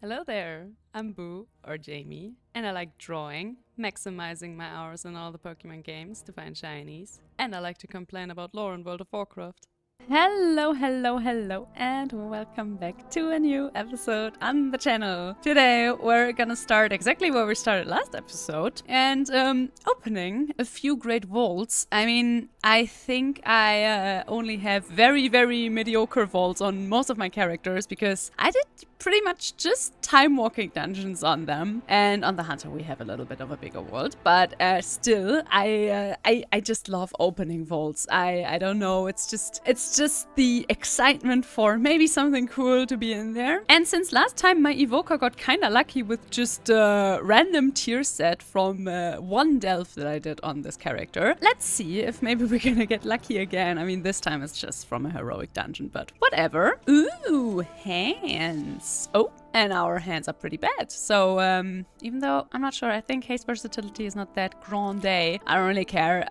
Hello there, I'm Boo, or Jamie, and I like drawing, maximizing my hours in all the Pokemon games to find shinies, and I like to complain about lore in World of Warcraft. Hello, and welcome back to a new episode on the channel. Today we're gonna start exactly where we started last episode and opening a few great vaults. I mean, I think I only have very mediocre vaults on most of my characters because I did pretty much just time walking dungeons on them, and on the hunter we have a little bit of a bigger vault, but still I just love opening vaults. I don't know, it's just the excitement for maybe something cool to be in there. And since last time my evoker got kinda lucky with just a random tier set from one delve that I did on this character, let's see if maybe we're gonna get lucky again. I mean, this time it's just from a heroic dungeon, but whatever. Ooh, hands. Oh, and our hands are pretty bad. So even though I'm not sure, I think haste versatility is not that grande. I don't really care.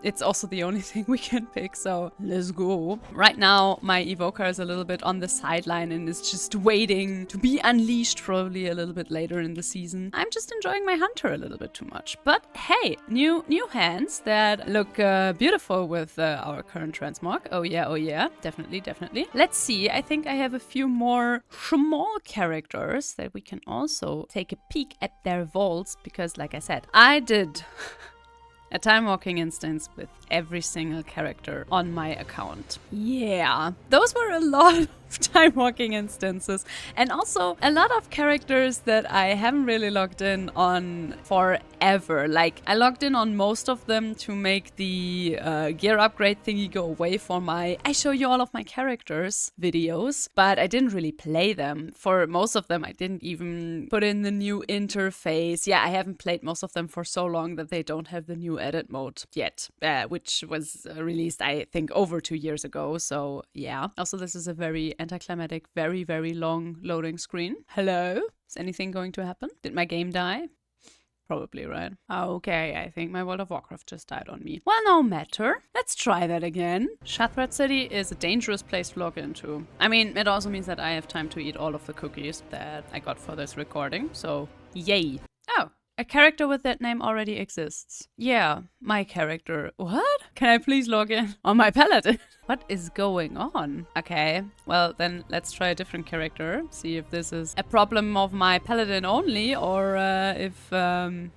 It's also the only thing we can pick, so let's go. Right now, my evoker is a little bit on the sideline and is just waiting to be unleashed probably a little bit later in the season. I'm just enjoying my hunter a little bit too much. But hey, new hands that look beautiful with our current transmog. Oh yeah, definitely. Let's see, I think I have a few more small characters that we can also take a peek at their vaults, because like I said, I did a time walking instance with every single character on my account. Yeah, those were a lot of time walking instances, and also a lot of characters that I haven't really logged in on forever. Like, I logged in on most of them to make the gear upgrade thingy go away for my I show you all of my characters videos, but I didn't really play them. For most of them, I didn't even put in the new interface. Yeah, I haven't played most of them for so long that they don't have the new edit mode yet, which was released, I think, over 2 years ago. So yeah. Also, this is a very anticlimactic, very long loading screen. Hello? Is anything going to happen? Did my game die? Probably, right? Okay, I think my World of Warcraft just died on me. Well, no matter. Let's try that again. Shattered City is a dangerous place to log into. I mean, it also means that I have time to eat all of the cookies that I got for this recording, so yay. Oh, a character with that name already exists. Yeah, my character. What? Can I please log in on my paladin? What is going on? Okay, well then let's try a different character. See if this is a problem of my paladin only, or if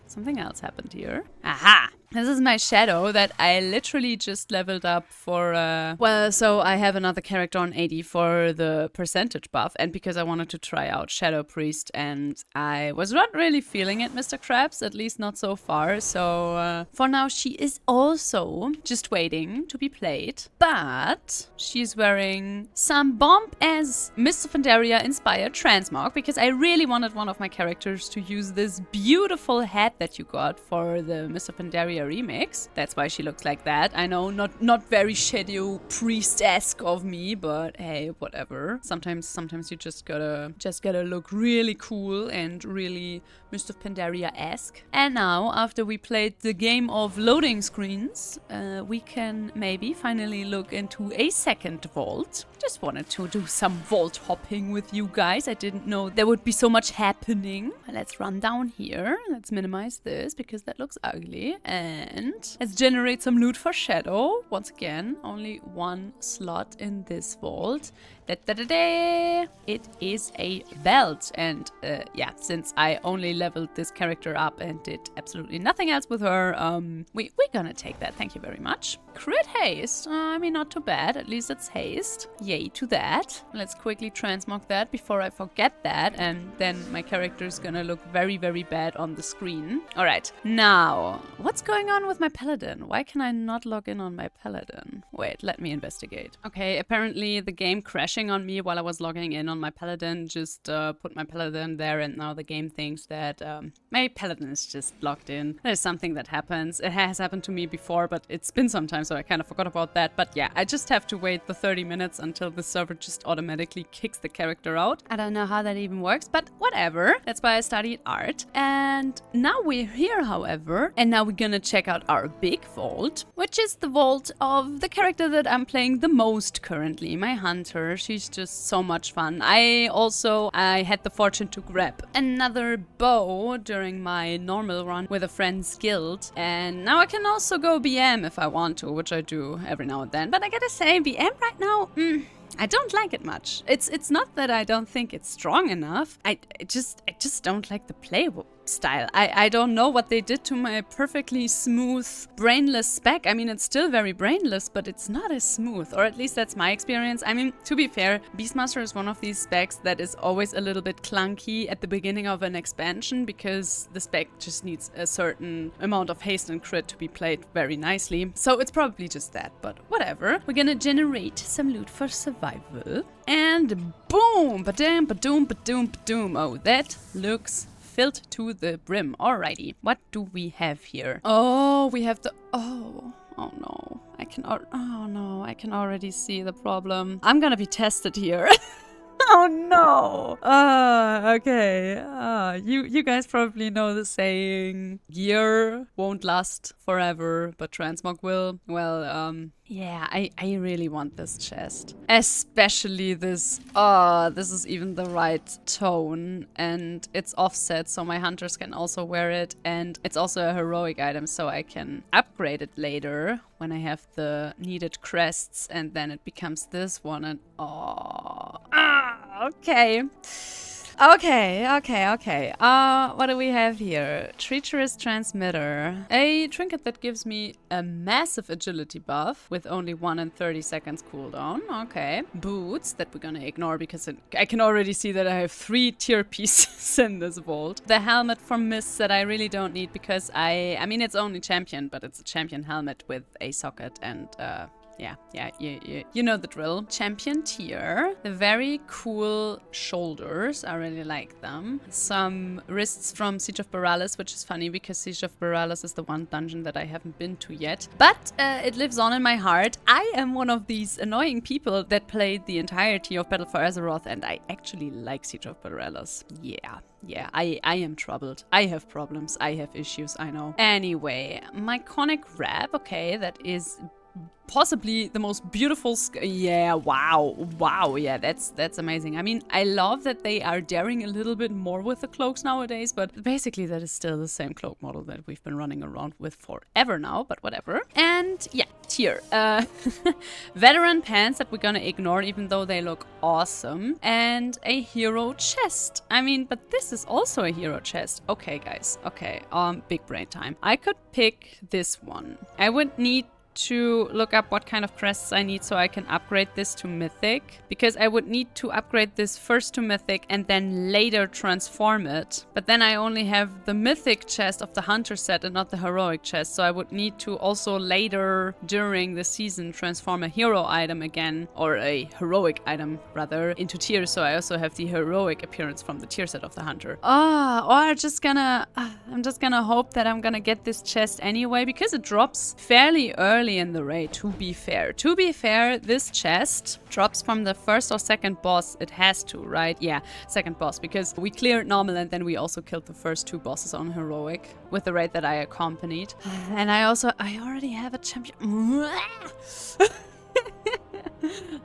something else happened here. Aha! This is my shadow that I literally just leveled up for, well, so I have another character on 80 for the percentage buff, and because I wanted to try out Shadow Priest, and I was not really feeling it, Mr. Krabs, at least not so far, so for now she is also just waiting to be played, but she's wearing some bomb-ass Mist of Pandaria inspired transmog, because I really wanted one of my characters to use this beautiful hat that you got for the Mist of Pandaria remix. That's why she looks like that. I know, not very Shadow Priest-esque of me, but hey, whatever. Sometimes you just gotta look really cool and really Mist of Pandaria-esque. And now, after we played the game of loading screens, we can maybe finally look into a second vault. Just wanted to do some vault hopping with you guys. I didn't know there would be so much happening. Let's run down here. Let's minimize this because that looks ugly. And let's generate some loot for Shadow. Once again, only one slot in this vault. It is a belt, and yeah, since I only leveled this character up and did absolutely nothing else with her, we're gonna take that, thank you very much. Crit haste, I mean, not too bad, at least it's haste. Yay to that. Let's quickly transmog that before I forget that, and then my character is gonna look very bad on the screen. Alright, now, what's going on with my paladin? Why can I not log in on my paladin? Wait, let me investigate. Okay, apparently the game crashed on me while I was logging in on my paladin, just put my paladin there, and now the game thinks that my paladin is just logged in. That is something that happens. It has happened to me before, but it's been some time, so I kind of forgot about that. But yeah, I just have to wait the 30 minutes until the server just automatically kicks the character out. I don't know how that even works, but whatever. That's why I studied art. And now we're here, however, and now we're gonna check out our big vault, which is the vault of the character that I'm playing the most currently, my hunter. She's just so much fun. I had the fortune to grab another bow during my normal run with a friend's guild, and now I can also go BM if I want to, which I do every now and then. But I gotta say, BM right now, I don't like it much. It's not that I don't think it's strong enough. I just don't like the play style. I don't know what they did to my perfectly smooth, brainless spec. I mean, it's still very brainless, but it's not as smooth, or at least that's my experience. I mean, to be fair, Beastmaster is one of these specs that is always a little bit clunky at the beginning of an expansion because the spec just needs a certain amount of haste and crit to be played very nicely. So it's probably just that, but whatever. We're gonna generate some loot for survival. And boom! Ba-dam, ba-doom, ba-doom, ba-doom. Oh, that looks filled to the brim. Alrighty. What do we have here? Oh, we have the... Oh no. I can already see the problem. I'm gonna be tested here. Oh no! Okay. You guys probably know the saying, gear won't last forever, but Transmog will. Well, yeah, I really want this chest. Especially this. This is even the right tone, and it's offset, so my hunters can also wear it, and it's also a heroic item, so I can upgrade it later when I have the needed crests, and then it becomes this one, and okay. What do we have here? Treacherous Transmitter. A trinket that gives me a massive agility buff with only 1 and 30 seconds cooldown. Okay. Boots that we're gonna ignore because I can already see that I have 3 tier pieces in this vault. The helmet from Mists that I really don't need because I mean, it's only champion, but it's a champion helmet with a socket and yeah, you know the drill. Champion tier. The very cool shoulders. I really like them. Some wrists from Siege of Borealis, which is funny because Siege of Borealis is the one dungeon that I haven't been to yet. But it lives on in my heart. I am one of these annoying people that played the entirety of Battle for Azeroth, and I actually like Siege of Borealis. Yeah, I am troubled. I have problems. I have issues, I know. Anyway, Myconic Wrap. Okay, that is possibly the most beautiful yeah, wow, yeah, that's amazing. I mean, I love that they are daring a little bit more with the cloaks nowadays, but basically that is still the same cloak model that we've been running around with forever now, but whatever. And yeah, tier. Veteran pants that we're gonna ignore even though they look awesome. And a hero chest. I mean, but this is also a hero chest. Okay, guys, okay, big brain time. I could pick this one. I would need to look up what kind of crests I need so I can upgrade this to Mythic, because I would need to upgrade this first to Mythic and then later transform it. But then I only have the Mythic chest of the Hunter set and not the Heroic chest, so I would need to also later during the season transform a hero item again, or a heroic item rather, into tier, so I also have the heroic appearance from the tier set of the Hunter. Or I'm just gonna hope that I'm gonna get this chest anyway, because it drops fairly early in the raid, to be fair. To be fair, this chest drops from the first or second boss. It has to, right? Yeah, second boss, because we cleared normal and then we also killed the first 2 bosses on heroic with the raid that I accompanied. And I already have a champion.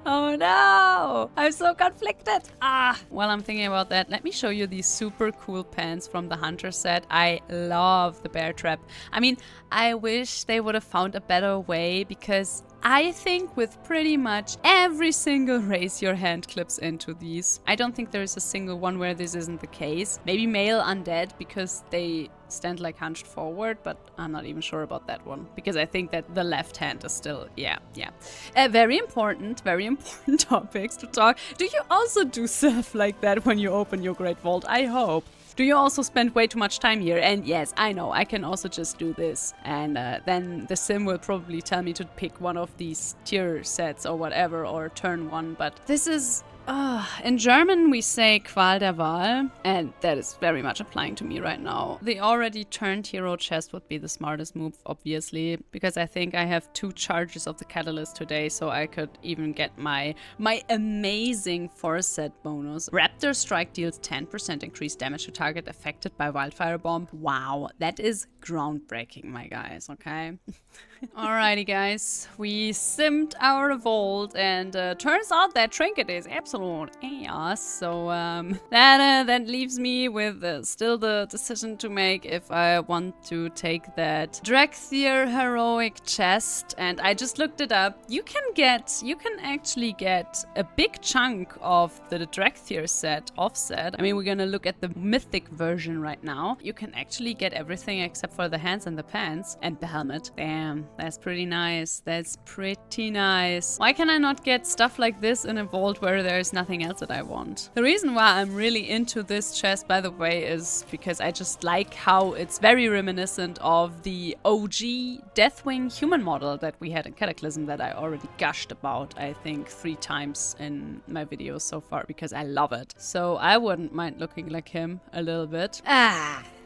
Oh no! I'm so conflicted! While I'm thinking about that, let me show you these super cool pants from the Hunter set. I love the bear trap. I mean, I wish they would have found a better way, because I think with pretty much every single race your hand clips into these. I don't think there's a single one where this isn't the case. Maybe male undead because they stand like hunched forward, but I'm not even sure about that one because I think that the left hand is still, yeah. Very important topics to talk. Do you also do stuff like that when you open your Great Vault? I hope. Do you also spend way too much time here? And yes, I know, I can also just do this. And then the sim will probably tell me to pick one of these tier sets or whatever, or turn one. But this is In German we say Qual der Wahl, and that is very much applying to me right now. The already turned hero chest would be the smartest move, obviously, because I think I have 2 charges of the catalyst today, so I could even get my amazing force set bonus. Raptor strike deals 10% increased damage to target affected by wildfire bomb. Wow, that is groundbreaking, my guys, okay? Alrighty guys, we simmed our vault, and turns out that trinket is absolute chaos. So that leaves me with still the decision to make if I want to take that Drexthir heroic chest. And I just looked it up. You can actually get a big chunk of the Drexthir set offset. I mean, we're gonna look at the mythic version right now. You can actually get everything except for the hands and the pants and the helmet. Damn. That's pretty nice. That's pretty nice. Why can I not get stuff like this in a vault where there's nothing else that I want? The reason why I'm really into this chest, by the way, is because I just like how it's very reminiscent of the OG Deathwing human model that we had in Cataclysm that I already gushed about, I think, 3 times in my videos so far because I love it. So I wouldn't mind looking like him a little bit.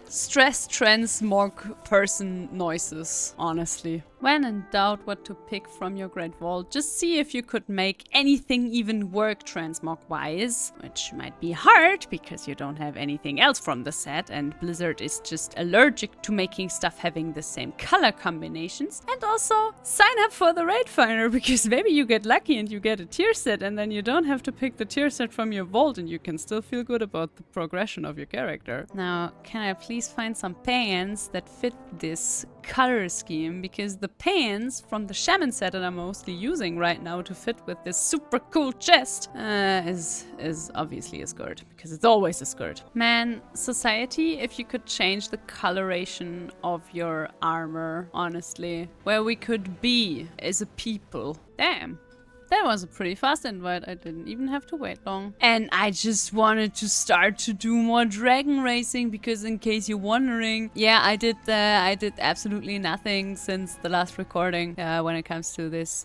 Stress transmog person noises, honestly. When in doubt what to pick from your Great Vault, just see if you could make anything even work transmog-wise, which might be hard because you don't have anything else from the set, and Blizzard is just allergic to making stuff having the same color combinations. And also, sign up for the Raid Finder, because maybe you get lucky and you get a tier set, and then you don't have to pick the tier set from your vault, and you can still feel good about the progression of your character. Now, can I please find some pants that fit this color scheme, because the pants from the shaman set that I'm mostly using right now to fit with this super cool chest is obviously a skirt, because it's always a skirt. Man, society, if you could change the coloration of your armor, honestly, where we could be as a people. Damn. That was a pretty fast invite. I didn't even have to wait long. And I just wanted to start to do more dragon racing, because in case you're wondering, yeah, I did absolutely nothing since the last recording when it comes to this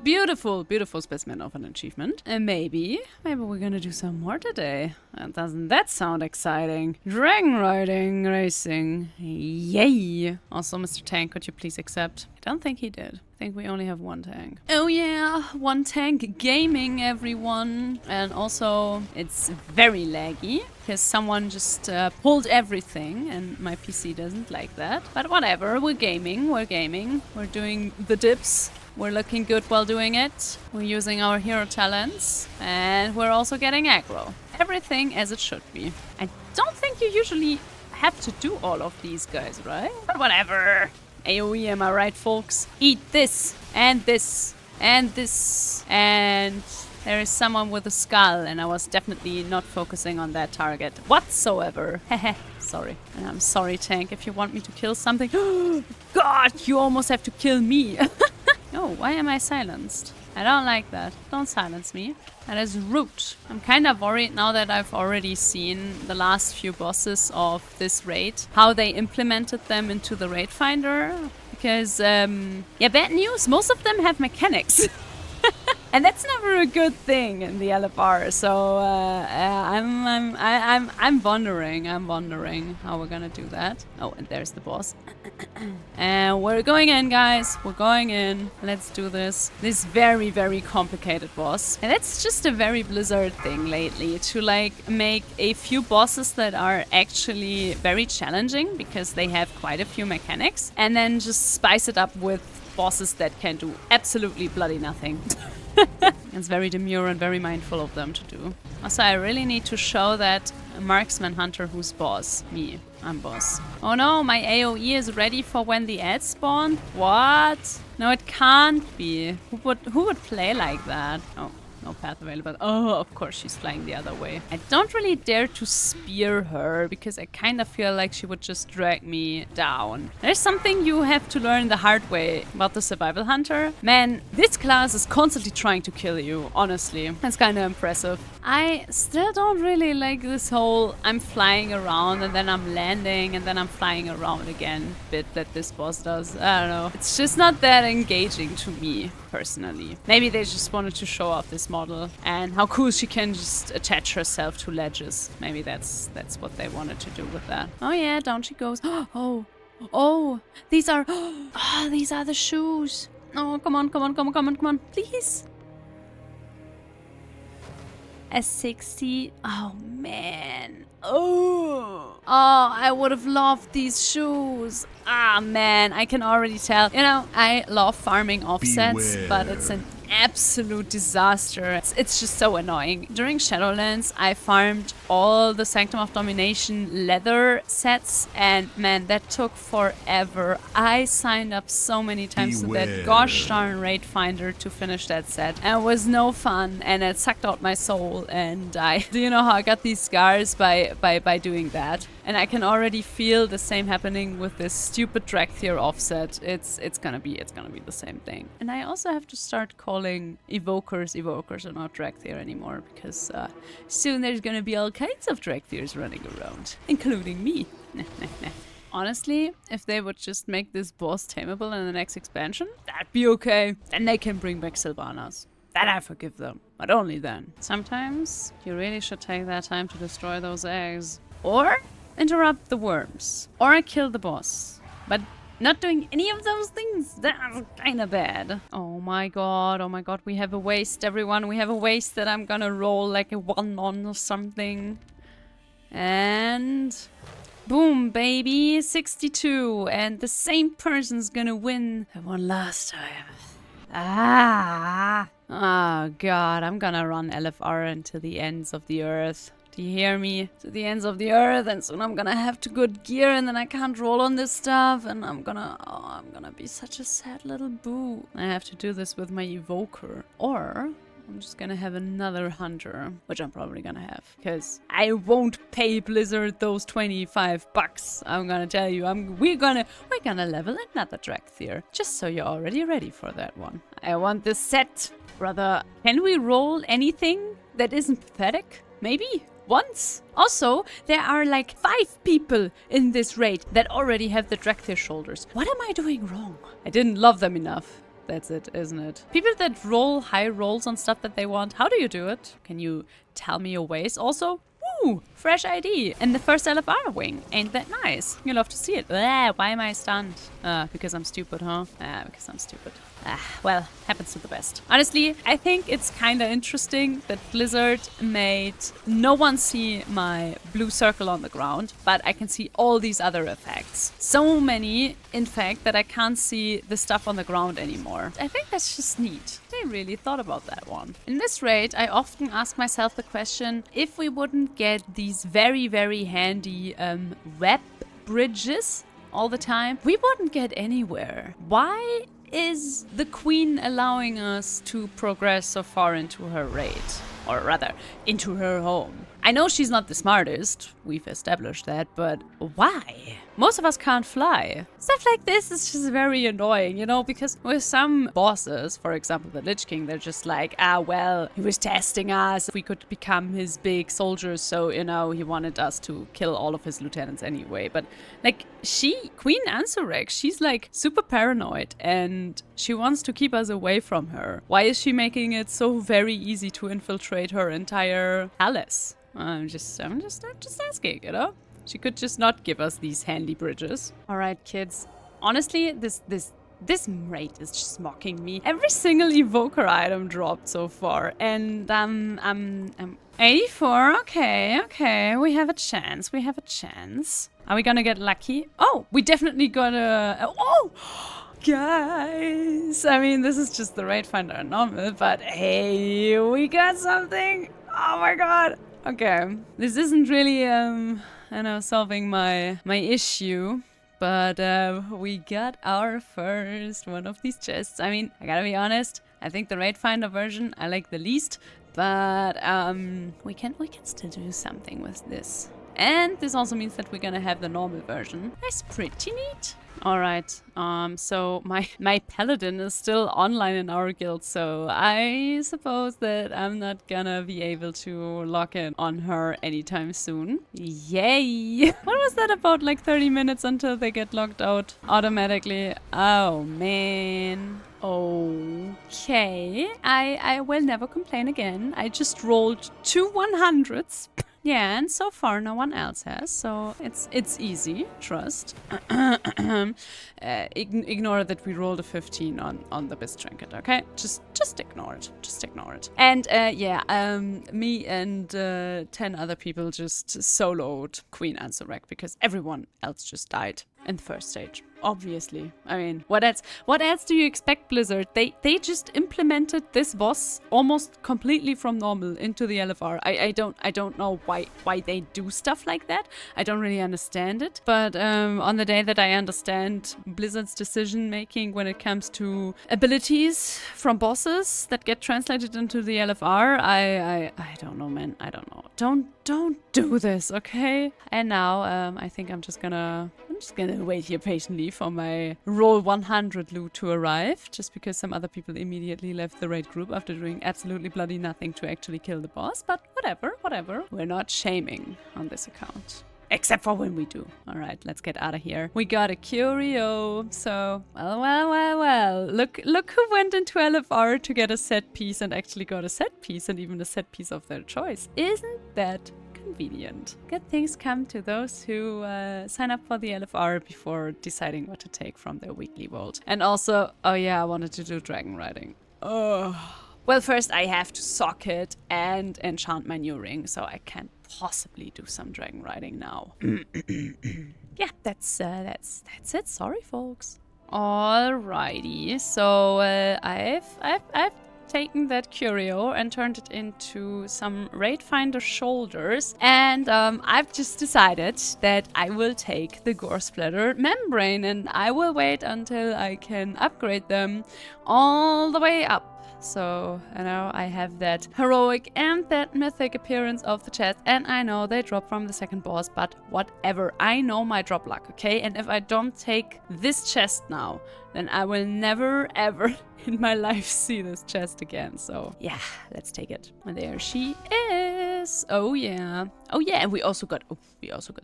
beautiful specimen of an achievement. And maybe we're gonna do some more today. And doesn't that sound exciting? Dragon riding racing. Yay! Also, Mr. Tank, could you please accept? I don't think he did. I think we only have 1 tank. Oh yeah, 1 tank gaming, everyone. And also, it's very laggy because someone just pulled everything and my PC doesn't like that. But whatever, we're gaming. We're doing the dips. We're looking good while doing it. We're using our hero talents. And we're also getting aggro. Everything as it should be. I don't think you usually have to do all of these guys, right? But whatever. AoE, am I right, folks? Eat this, and this, and this, and there is someone with a skull, and I was definitely not focusing on that target whatsoever. Hehe, sorry. And I'm sorry, Tank, if you want me to kill something. God, you almost have to kill me. No, why am I silenced? I don't like that. Don't silence me. That is rude. I'm kind of worried now that I've already seen the last few bosses of this raid, how they implemented them into the Raid Finder. Because, yeah, bad news, most of them have mechanics. And that's never a good thing in the LFR, so I'm wondering how we're gonna do that. Oh, and there's the boss. And we're going in, guys. We're going in. Let's do this. This very, very complicated boss. And that's just a very Blizzard thing lately, to like make a few bosses that are actually very challenging because they have quite a few mechanics, and then just spice it up with bosses that can do absolutely bloody nothing. It's very demure and very mindful of them to do. Also, I really need to show that marksman hunter who's boss. Me. I'm boss. Oh no, my AoE is ready for when the ads spawn? What? No, it can't be. Who would play like that? Oh. No path available. Oh, of course she's flying the other way. I don't really dare to spear her because I kind of feel like she would just drag me down. There's something you have to learn the hard way about the survival hunter. Man, this class is constantly trying to kill you, honestly. That's kind of impressive. I still don't really like this whole I'm flying around and then I'm landing and then I'm flying around again bit that this boss does. I don't know. It's just not that engaging to me, personally. Maybe they just wanted to show off this model and how cool she can just attach herself to ledges. Maybe that's what they wanted to do with that. Oh yeah, down she goes. Oh, these are these are the shoes. Oh, come on, please. A 60. Oh man. Oh, I would have loved these shoes. Ah man, I can already tell. You know, I love farming offsets, but it's an absolute disaster. It's just so annoying. During Shadowlands, I farmed all the Sanctum of Domination leather sets, and man, that took forever. I signed up so many times to that gosh darn raid finder to finish that set, and it was no fun, and it sucked out my soul, and do you know how I got these scars? By doing that. And I can already feel the same happening with this stupid Dracthyr offset. It's gonna be the same thing. And I also have to start calling evokers and not Dracthyr anymore, because soon there's gonna be all kinds of Dracthyrs running around, including me. Honestly, if they would just make this boss tameable in the next expansion, that'd be okay. Then they can bring back Sylvanas. That I forgive them, but only then. Sometimes you really should take that time to destroy those eggs. Or interrupt the worms. Or kill the boss. But not doing any of those things, that's kinda bad. Oh my god, we have a waste, everyone. We have a waste that I'm gonna roll like a 1 on or something. And boom, baby, 62. And the same person's gonna win that one last time. Oh god, I'm gonna run LFR into the ends of the earth. Do you hear me? To the ends of the earth, and soon I'm gonna have to good gear, and then I can't roll on this stuff, and I'm gonna be such a sad little boo. I have to do this with my evoker. Or I'm just gonna have another hunter, which I'm probably gonna have, because I won't pay Blizzard those $25. I'm gonna tell you, we're gonna level another Dracthyr, just so you're already ready for that one. I want this set, brother. Can we roll anything that isn't pathetic? Maybe once. Also, there are like 5 people in this raid that already have the Dracthyr shoulders. What am I doing wrong? I didn't love them enough. That's it, isn't it? People that roll high rolls on stuff that they want, how do you do it? Can you tell me your ways? Also, woo, fresh ID. And the first LFR wing. Ain't that nice? You love to see it. Why am I stunned? Because I'm stupid, huh? Because I'm stupid. Well, happens to the best. Honestly, I think it's kind of interesting that Blizzard made no one see my blue circle on the ground, but I can see all these other effects. So many, in fact, that I can't see the stuff on the ground anymore. I think that's just neat. They really thought about that one. In this raid, I often ask myself the question, if we wouldn't get these very, very handy web bridges all the time, we wouldn't get anywhere. Why is the queen allowing us to progress so far into her raid? Or rather, into her home. I know she's not the smartest, we've established that, but why? Most of us can't fly. Stuff like this is just very annoying, you know, because with some bosses, for example the Lich King, they're just like, well, he was testing us if we could become his big soldiers, so, you know, he wanted us to kill all of his lieutenants anyway. But, like, Queen Ansorek, she's, like, super paranoid, and she wants to keep us away from her. Why is she making it so very easy to infiltrate her entire palace? I'm just asking, you know? She could just not give us these handy bridges. Alright, kids. Honestly, this raid is just mocking me. Every single evoker item dropped so far, and 84. Okay, we have a chance. Are we gonna get lucky? Oh, we definitely gotta. Oh, guys. I mean, this is just the raid finder normal, but hey, we got something. Oh my god. Okay, this isn't really solving my issue, but we got our first one of these chests. I mean, I gotta be honest, I think the raid finder version I like the least, but we can still do something with this. And this also means that we're gonna have the normal version. That's pretty neat. Alright, so my paladin is still online in our guild, so I suppose that I'm not gonna be able to log in on her anytime soon. Yay! What was that about, like 30 minutes until they get logged out automatically? Oh man. Okay, I will never complain again. I just rolled 2 100s. Yeah, and so far no one else has, so it's easy. Trust. Ignore that we rolled a 15 on the Biz trinket, okay? Just ignore it. Just ignore it. And yeah, me and 10 other people just soloed Queen Ansorek because everyone else just died in the first stage. Obviously. I mean, what else? What else do you expect, Blizzard? They just implemented this boss almost completely from normal into the LFR. I don't know why they do stuff like that. I don't really understand it. But on the day that I understand Blizzard's decision making when it comes to abilities from bosses that get translated into the LFR, I don't know, man. I don't know. Don't do this, okay? And now I think I'm just gonna wait here patiently for my roll 100 loot to arrive, just because some other people immediately left the raid group after doing absolutely bloody nothing to actually kill the boss. But whatever. We're not shaming on this account. Except for when we do. Alright, let's get out of here. We got a curio. So, well. Look who went into LFR to get a set piece and actually got a set piece, and even a set piece of their choice. Isn't that convenient? Good things come to those who sign up for the LFR before deciding what to take from their weekly vault. And also, oh yeah, I wanted to do dragon riding. Oh. Well, first I have to socket and enchant my new ring, so I can't possibly do some dragon riding now. Yeah, that's it. Sorry, folks. Alrighty, so I've taken that curio and turned it into some raid finder shoulders, and I've just decided that I will take the gore splatter membrane and I will wait until I can upgrade them all the way up. So, you know, I have that heroic and that mythic appearance of the chest, and I know they drop from the second boss, but whatever. I know my drop luck, okay? And if I don't take this chest now, then I will never ever in my life see this chest again. So, yeah, let's take it. And there she is. Oh yeah. Oh yeah, and we also got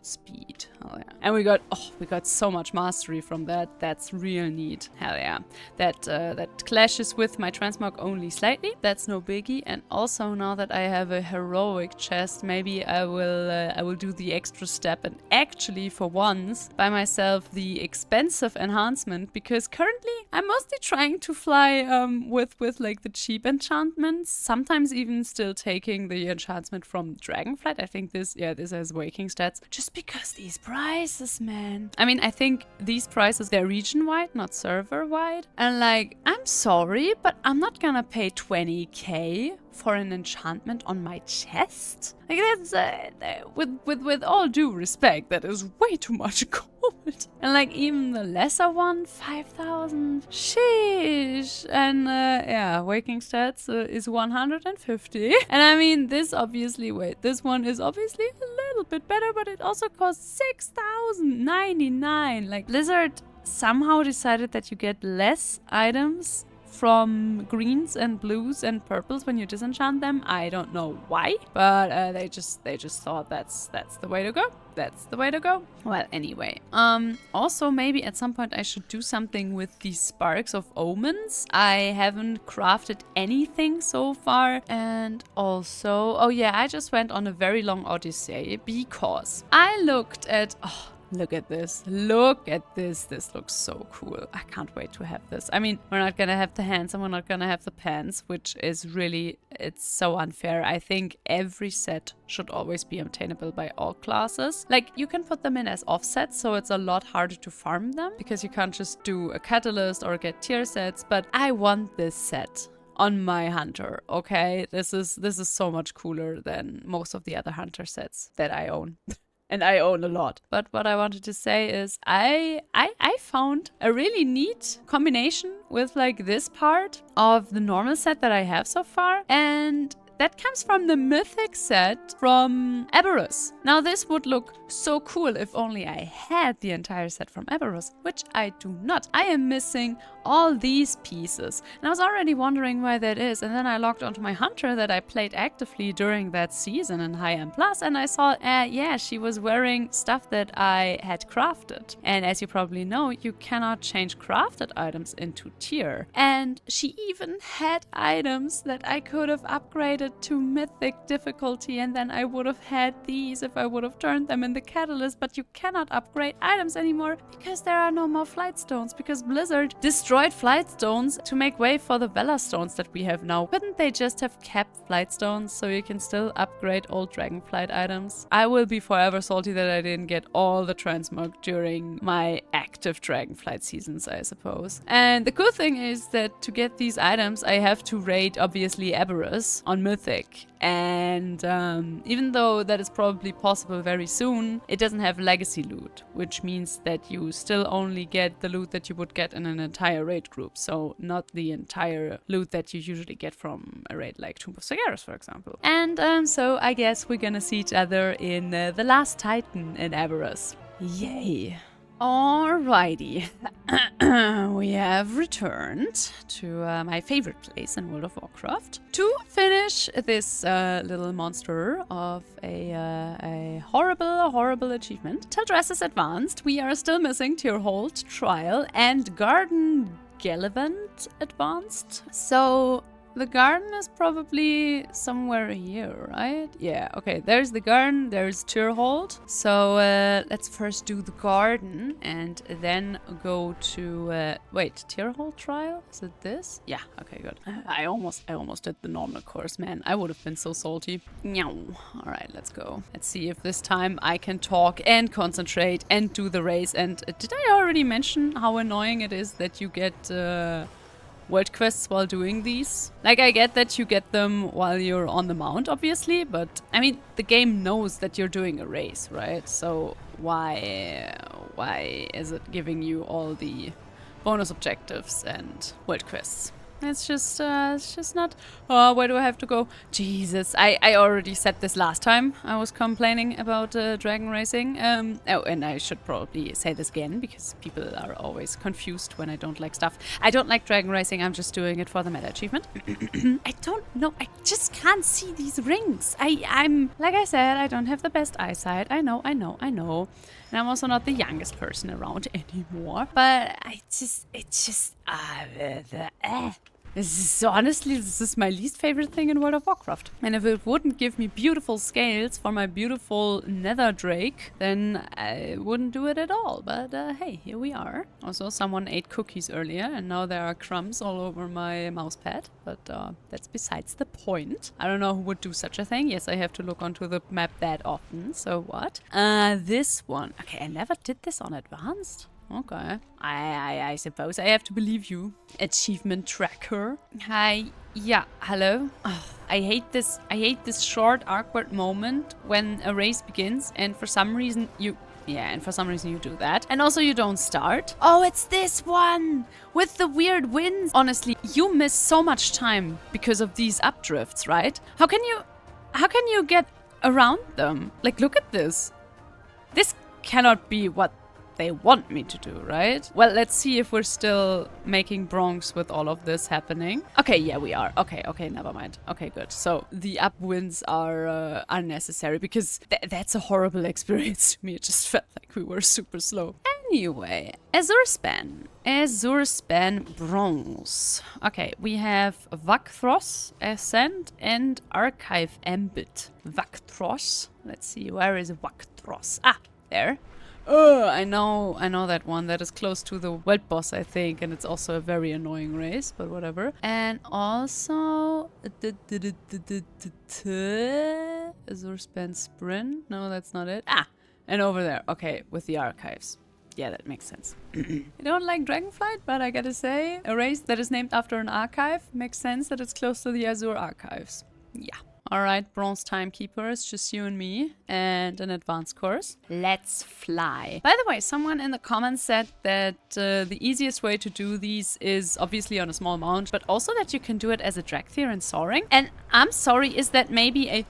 speed. Oh yeah. And we got so much mastery from that. That's real neat. Hell yeah. That clashes with my transmog only slightly. That's no biggie. And also now that I have a heroic chest, maybe I will do the extra step and actually for once buy myself the expensive enhancement, because currently I'm mostly trying to fly with like the cheap enchantments. Sometimes even still taking the enchantment from Dragonflight. I think this has waking stats. Just because these prices, man. I mean, I think these prices, they're region-wide, not server-wide. And like, I'm sorry, but I'm not gonna pay 20k for an enchantment on my chest. Like, that's with all due respect, that is way too much gold. And like, even the lesser one, 5,000. Sheesh. And yeah, waking stats is 150. And I mean, this one is obviously a little bit better, but it also costs 6,099. Like, Blizzard somehow decided that you get less items from greens and blues and purples when you disenchant them. I don't know why, but they just thought that's the way to go. That's the way to go. Well, anyway, also maybe at some point I should do something with these sparks of omens. I haven't crafted anything so far, and also, oh yeah, I just went on a very long odyssey because I looked at. Look at this. Look at this. This looks so cool. I can't wait to have this. I mean, we're not gonna have the hands and we're not gonna have the pants, which is really, it's so unfair. I think every set should always be obtainable by all classes. Like, you can put them in as offsets, so it's a lot harder to farm them because you can't just do a catalyst or get tier sets, but I want this set on my hunter, okay? This is so much cooler than most of the other hunter sets that I own. And I own a lot. But what I wanted to say is I found a really neat combination with like this part of the normal set that I have so far and that comes from the mythic set from Aberrus. Now this would look so cool if only I had the entire set from Aberrus, which I do not. I am missing all these pieces. And I was already wondering why that is, and then I logged onto my hunter that I played actively during that season in High End Plus, and I saw, yeah, she was wearing stuff that I had crafted. And as you probably know, you cannot change crafted items into tier. And she even had items that I could have upgraded to mythic difficulty, and then I would have had these if I would have turned them in the catalyst, but you cannot upgrade items anymore because there are no more flight stones, because Blizzard destroyed flight stones to make way for the Valor stones that we have now. Couldn't they just have kept flight stones so you can still upgrade old Dragonflight items? I will be forever salty that I didn't get all the Transmog during my active Dragonflight seasons, I suppose. And the cool thing is that to get these items, I have to raid, obviously, Aberrus on Mythic. And even though that is probably possible very soon, it doesn't have legacy loot, which means that you still only get the loot that you would get in an entire raid group. So not the entire loot that you usually get from a raid like Tomb of Sagaris, for example. And so I guess we're gonna see each other in The Last Titan in Aberrus. Yay! Alrighty, we have returned to my favorite place in World of Warcraft to finish this little monster of a horrible achievement. Teldrassus is advanced. We are still missing Tyrhold, Trial, and Garden Gallivant advanced. So the garden is probably somewhere here, right? Yeah, okay, there's the garden, there's Tyrhold. So let's first do the garden and then go to, wait, Tyrhold trial? Is it this? Yeah, okay, good. I almost did the normal course, man. I would have been so salty. Meow. All right, let's go. Let's see if this time I can talk and concentrate and do the race. And did I already mention how annoying it is that you get world quests while doing these? Like, I get that you get them while you're on the mount, obviously, but I mean, the game knows that you're doing a race, right? So why is it giving you all the bonus objectives and world quests? It's just not... Oh, where do I have to go? Jesus, I already said this last time I was complaining about dragon racing. Oh, and I should probably say this again, because people are always confused when I don't like stuff. I don't like dragon racing, I'm just doing it for the meta achievement. I don't know, I just can't see these rings. I'm, like I said, I don't have the best eyesight. I know. And I'm also not the youngest person around anymore. But this is my least favorite thing in World of Warcraft. And if it wouldn't give me beautiful scales for my beautiful nether drake, then I wouldn't do it at all. But hey, here we are. Also, someone ate cookies earlier, and now there are crumbs all over my mouse pad. But that's besides the point. I don't know who would do such a thing. Yes, I have to look onto the map that often, so what? This one. Okay, I never did this on advanced. Okay. I suppose I have to believe you. Achievement tracker. Hi. Yeah, hello. Oh, I hate this short, awkward moment when a race begins and for some reason you... Yeah, and for some reason you do that. And also you don't start. Oh, it's this one! With the weird winds. Honestly, you miss so much time because of these updrifts, right? How can you get around them? Like, look at this. This cannot be what they want me to do, right? Well, let's see if we're still making bronze with all of this happening. Okay, yeah, we are. Okay, never mind. Okay, good. So the upwinds are unnecessary because that's a horrible experience to me. It just felt like we were super slow. Anyway, Azure Span bronze. Okay, we have Vakthros Ascent and Archive Ambit. Vakthros. Let's see, where is Vakthros? Ah, there. I know that one. That is close to the world boss, I think, and it's also a very annoying race, but whatever. And also... Azure Span Sprint? No, that's not it. Ah! And over there. Okay, with the archives. Yeah, that makes sense. I don't like Dragonflight, but I gotta say, a race that is named after an archive makes sense that it's close to the Azure archives. Yeah. Alright, bronze timekeeper, it's just you and me, and an advanced course. Let's fly. By the way, someone in the comments said that the easiest way to do these is obviously on a small mount, but also that you can do it as a Dracthyr in soaring. And I'm sorry, is that maybe a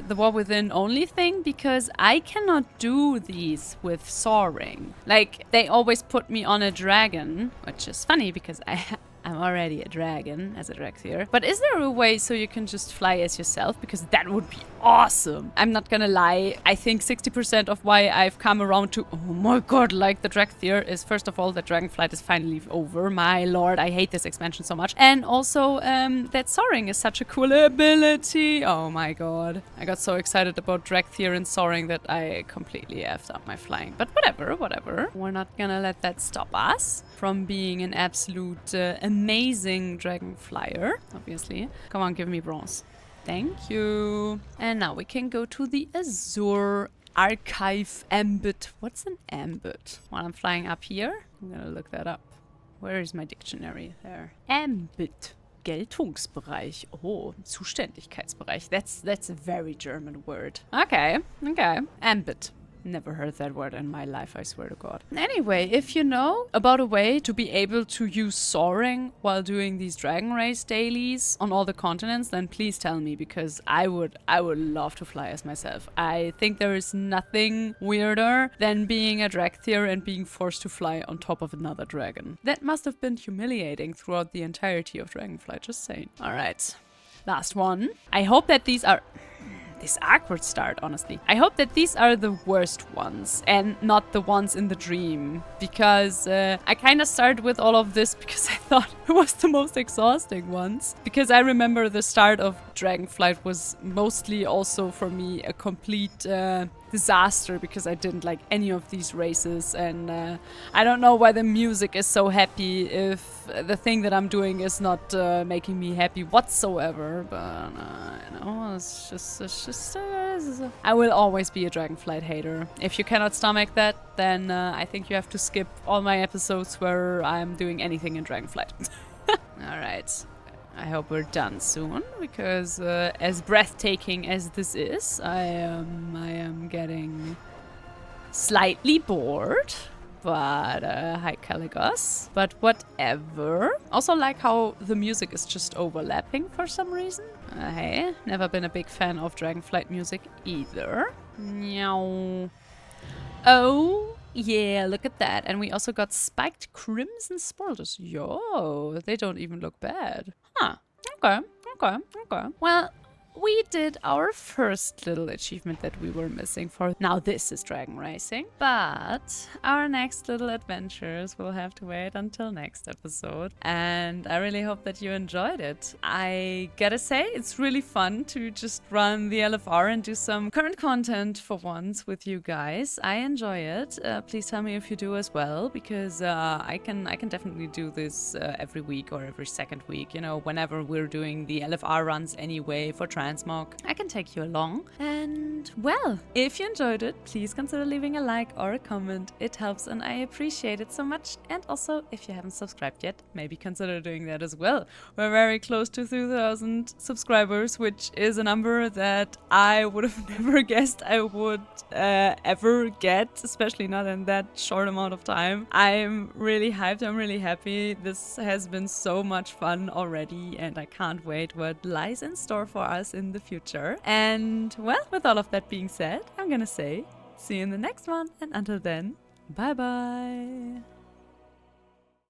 the War Within only thing? Because I cannot do these with soaring. Like, they always put me on a dragon, which is funny because I'm already a dragon as a Dracthyr. But is there a way so you can just fly as yourself? Because that would be awesome. I'm not gonna lie. I think 60% of why I've come around to, oh my god, like the Dracthyr is, first of all, that Dragonflight is finally over. My lord, I hate this expansion so much. And also that soaring is such a cool ability. Oh my god. I got so excited about Dracthyr and soaring that I completely effed up my flying. But whatever. We're not gonna let that stop us from being an absolute amazing dragon flyer, obviously. Come on, give me bronze. Thank you. And now we can go to the Azure Archive Ambit. What's an ambit? While I'm flying up here, I'm gonna look that up. Where is my dictionary? There. Ambit. Geltungsbereich. Oh, Zuständigkeitsbereich. That's a very German word. Okay. Ambit. Never heard that word in my life, I swear to God. Anyway, if you know about a way to be able to use soaring while doing these Dragon Race dailies on all the continents, then please tell me, because I would love to fly as myself. I think there is nothing weirder than being a Dracthyr and being forced to fly on top of another dragon. That must have been humiliating throughout the entirety of Dragonflight, just saying. Alright, last one. I hope that these are... This awkward start, honestly. I hope that these are the worst ones and not the ones in the dream. Because I kind of started with all of this because I thought it was the most exhausting ones. Because I remember the start of Dragonflight was mostly also for me a complete disaster because I didn't like any of these races, and I don't know why the music is so happy if the thing that I'm doing is not making me happy whatsoever. But you know, it's just I will always be a Dragonflight hater. If you cannot stomach that, then I think you have to skip all my episodes where I'm doing anything in Dragonflight. Alright. I hope we're done soon, because as breathtaking as this is, I am getting slightly bored. But hi Caligos. But whatever. Also like how the music is just overlapping for some reason. Hey, never been a big fan of Dragonflight music either. Meow. Oh. Yeah, look at that. And we also got spiked crimson spoilers. Yo, they don't even look bad. Huh. Okay. Well, we did our first little achievement that we were missing for. Now this is dragon racing. But our next little adventures will have to wait until next episode. And I really hope that you enjoyed it. I gotta say, it's really fun to just run the LFR and do some current content for once with you guys. I enjoy it. Please tell me if you do as well, because I can definitely do this every week or every second week. You know, whenever we're doing the LFR runs anyway for Transmog, I can take you along. And well, if you enjoyed it, please consider leaving a like or a comment. It helps and I appreciate it so much. And also, if you haven't subscribed yet, maybe consider doing that as well. We're very close to 2,000 subscribers, which is a number that I would have never guessed I would ever get, especially not in that short amount of time. I'm really hyped. I'm really happy. This has been so much fun already, and I can't wait what lies in store for us in the future. And well, with all of that being said, I'm gonna say see you in the next one, and until then, bye bye.